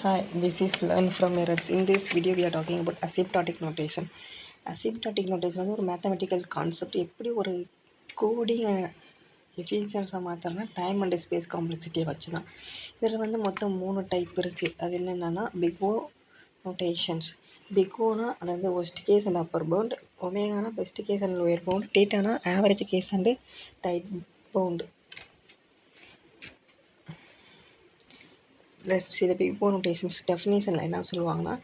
Hi, this is Learn from Errors. In this video, we are talking about asymptotic notation. Asymptotic notation வந்து ஒரு mathematical concept. எப்படி ஒரு coding எஃபிஷியன்ஸாக மாற்றுறோன்னா time and space காம்ப்ளெக்சிட்டியை வச்சு தான். இதில் வந்து மொத்தம் 3 டைப் இருக்குது. அது என்னென்னா பிகோ நோட்டேஷன்ஸ். பிகோனா அதாவது worst case and upper bound, ஒமேகானா best case and lower bound, டீட்டானா average case and tight bound. Let's see the big O notations டெஃபினேஷனில் என்ன சொல்லுவாங்கன்னா,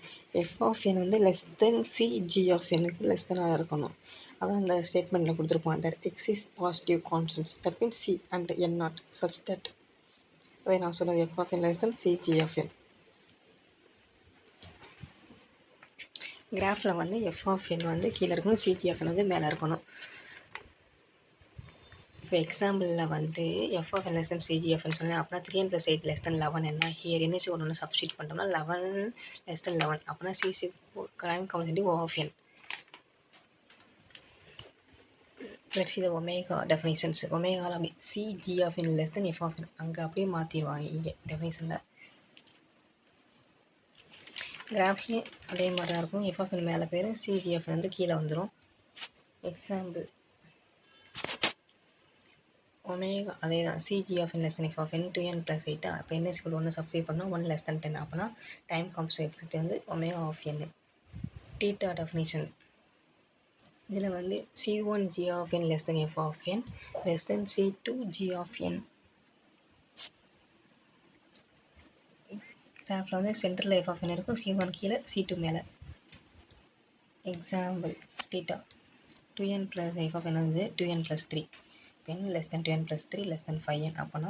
எஃப் ஆஃப் என் வந்து less than C G of எனுக்கு லெஸ் தெனாக இருக்கணும். அதான் அந்த ஸ்டேட்மெண்ட்டில் கொடுத்துருப்பாங்க. That X is positive constants, that means C and N not such that. அதை நான் சொன்னது F of N less than C G of N. கிராஃபில் வந்து எஃப் ஆஃப் என் வந்து கீழே இருக்கணும், சிஜி ஆஃப் என் வந்து மேலே இருக்கணும். இப்போ எக்ஸாம்பிளில் வந்து F of N less than சிஜிஎஃப்னு சொன்னேன். அப்படின்னா 3n + 8 லெஸ் தென் 11 என்ன ஹியர் என்ன ஒன்று சப்ஸ்டியூட் பண்ணிட்டோம்னா 11 லெஸ் தென் 11 அப்படின்னா சிசி time complexity O of N. Let's see the omega definitions. ஒமேகாவில் அப்படி C G of N less than F of N அங்கே அப்படியே மாற்றிடுவாங்க இங்கே டெஃபினேஷனில். கிராஃப்லேயே அதே மாதிரி தான் இருக்கும். எஃப் ஆஃப் என் மேலே போயிடும், சிஜிஎஃப் வந்து கீழே வந்துடும். எக்ஸாம்பிள் ஒமேகா அதே தான், c g of N less than F of n 2n + 8. அப்போ என்ன ஸ்கூல் 1 சப்ஸ்டியூட் பண்ணால் 1 லெஸ் தென் 10 அப்படின்னா டைம் காம்ப்ளெக்சிட்டி வந்து omega of N. Theta definition இதில் வந்து C1 g of N less than F of N less than C2 g of N. கிராஃபில் வந்து சென்டரில் எஃப் ஆஃப் என் இருக்கும், C1 கீழே C2 மேலே. Example theta 2n + F of N வந்து 2n + 3. n less than 2n + 3 less than 5n அப்போனா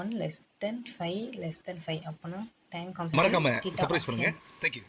1 less than 5 less than 5 அப்போனா time complexity மறக்காம சர்ப்ரைஸ் பண்ணுங்க. Thank you.